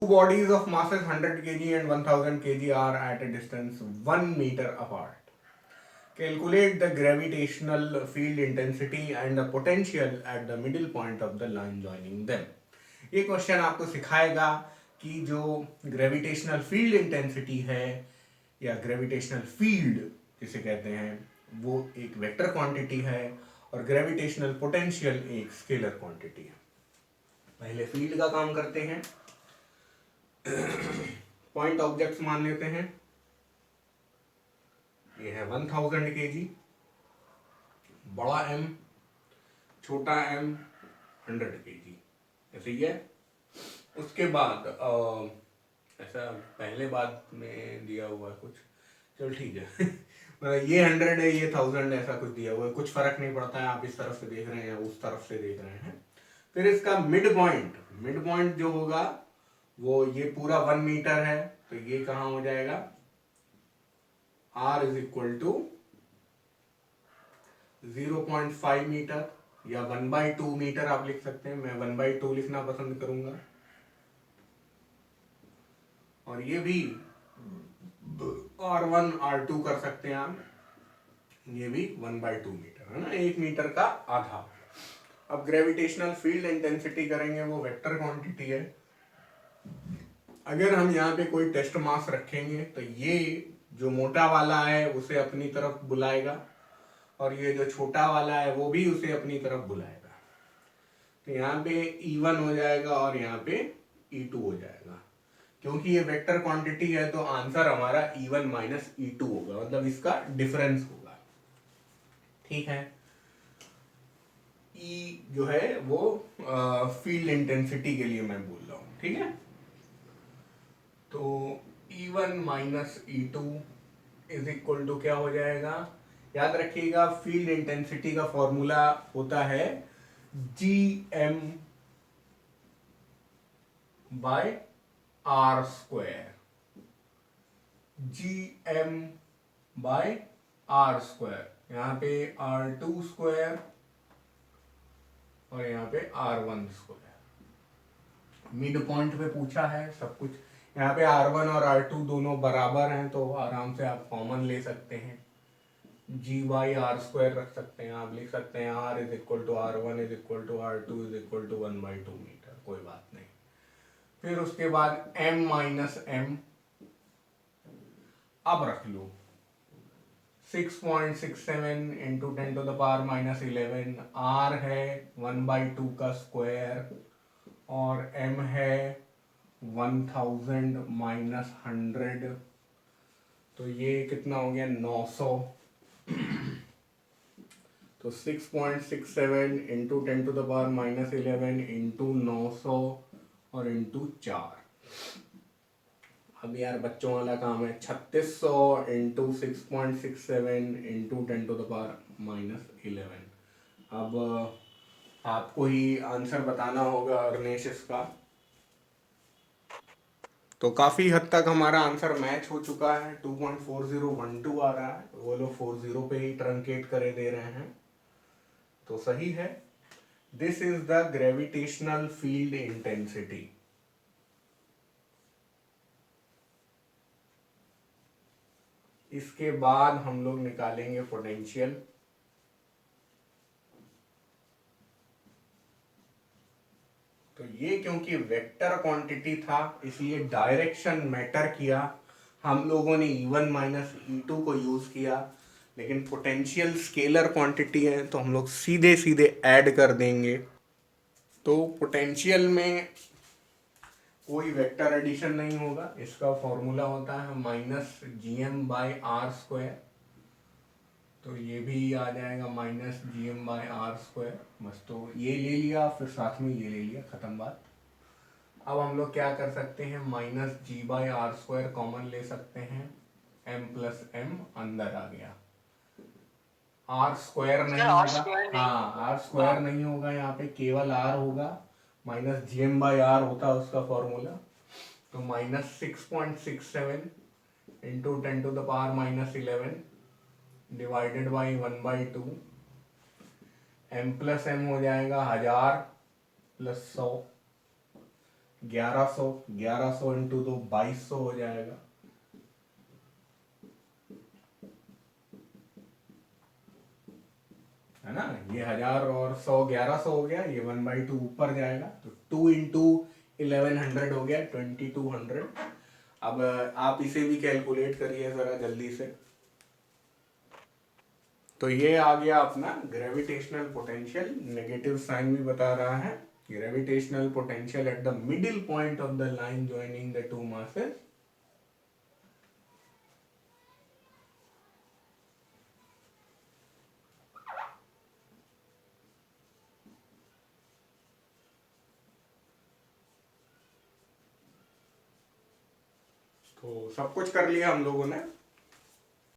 Two bodies of masses 100 kg and 1000 kg are at a distance 1 meter apart. Calculate the gravitational field intensity and the potential at the middle point of the line joining them. ये question आपको सिखाएगा कि जो gravitational field intensity है या gravitational field जिसे कहते हैं वो एक वेक्टर क्वांटिटी है और ग्रेविटेशनल पोटेंशियल एक स्केलर क्वांटिटी है। पहले फील्ड का काम करते हैं। पॉइंट ऑब्जेक्ट्स मान लेते हैं। ये है 1000 kg, बड़ा m, छोटा m 100 kg, ऐसे ही है। उसके बाद ऐसा पहले बाद में दिया हुआ है कुछ, चल ठीक है। मतलब ये 100 है, ये 1000, ऐसा कुछ दिया हुआ है, कुछ फर्क नहीं पड़ता है आप इस तरफ से देख रहे हैं या उस तरफ से देख रहे हैं। फिर इसका मिड पॉइंट जो होगा वो ये पूरा 1 मीटर है, तो ये कहाँ हो जाएगा, r is equal to 0.5 metre या 1/2 मीटर आप लिख सकते हैं। मैं 1/2 लिखना पसंद करूंगा। और ये भी r1 r2 कर सकते हैं आप, ये भी 1/2 मीटर है ना, 1 मीटर का आधा। अब ग्रेविटेशनल फील्ड इंटेंसिटी करेंगे, वो वेक्टर क्वांटिटी है। अगर हम यहाँ पे कोई टेस्ट मास रखेंगे तो ये जो मोटा वाला है उसे अपनी तरफ बुलाएगा और ये जो छोटा वाला है वो भी उसे अपनी तरफ बुलाएगा। तो यहाँ पे E1 हो जाएगा और यहाँ पे E2 हो जाएगा। क्योंकि ये वेक्टर क्वांटिटी है तो आंसर हमारा E1 माइनस E2 होगा, मतलब इसका डिफरेंस होगा। ठीक है, E जो है वो फील्ड इंटेंसिटी के लिए मैं बोल रहा हूँ। ठीक है, तो E1 minus E2 is equal to क्या हो जाएगा, याद रखिएगा फील्ड इंटेंसिटी का फॉर्मूला होता है GM by R square, GM by R square. यहाँ पे R2 स्क्वायर और यहाँ पे R1 स्क्वायर। मिड पॉइंट पे पूछा है सब कुछ। यहाँ पे R1 और R2 दोनों बराबर हैं तो आराम से आप कॉमन ले सकते हैं, G बाई R स्क्वायर रख सकते हैं। आप लिख सकते हैं R is equal to R1 is equal to R2 is equal to 1/2 metre, कोई बात नहीं। फिर उसके बाद M माइनस M अब रख लो, 6.67 into 10 to the power minus 11। R है 1/2 का स्क्वायर और M है 1000 माइनस 100, तो ये कितना हो गया 900। तो 6.67 into 10 to the power minus 11 into 900 और इंटू 4। अब यार बच्चों वाला काम है, 3600 into 6.67 into 10 to the power minus 11। अब आपको ही आंसर बताना होगा अर्नेश इसका। तो काफ़ी हद तक हमारा आंसर मैच हो चुका है, 2.4012 आ रहा है। वो लोग 40 पे ही ट्रंकेट करे दे रहे हैं, तो सही है। This is the gravitational field intensity. इसके बाद हम लोग निकालेंगे पोटेंशियल। तो ये क्योंकि वेक्टर क्वांटिटी था इसलिए डायरेक्शन मैटर किया, हम लोगों ने E1 माइनस E2 को यूज किया। लेकिन पोटेंशियल स्केलर क्वांटिटी है तो हम लोग सीधे सीधे ऐड कर देंगे। तो पोटेंशियल में कोई वेक्टर एडिशन नहीं होगा, इसका फॉर्मूला होता है minus GM by R square. तो ये भी आ जाएगा minus GM by R square. बस, तो ये ले लिया फिर साथ में ये ले लिया, खत्म बात। अब हम लोग क्या कर सकते हैं, minus G by R square common ले सकते हैं, M प्लस M अंदर आ गया। R स्क्वायर नहीं होगा, हाँ R स्क्वायर नहीं होगा, यहाँ पे केवल R होगा। माइनस GM बाई R होता है उसका फॉर्मूला। तो minus 6.67 into 10 to the power minus 11 divided by 1/2। M plus M हो जाएगा 1000 प्लस 100 1100, 1100 इंटू 2 2200 हो जाएगा। है ना, ये 1000 और 100 1100 हो गया, ये 1/2 ऊपर जाएगा, तो 2 इंटू 1100 हो गया 2200। अब आप इसे भी कैलकुलेट करिए जरा जल्दी से। तो ये आ गया अपना ग्रेविटेशनल पोटेंशियल, नेगेटिव साइन भी बता रहा है, gravitational potential at the middle point of the line joining the two masses. तो सब कुछ कर लिया हम लोगों ने।